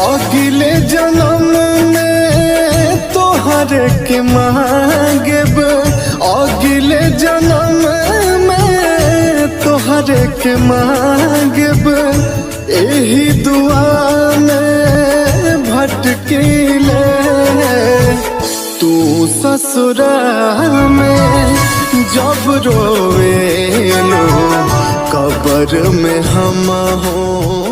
अगले जन्म में तोहर के मांगब, अगले जन्म में तोहर के मांगब, यही दुआ में भटकीले। तू ससुरा में जब रोवेलो, कब्र में हम हो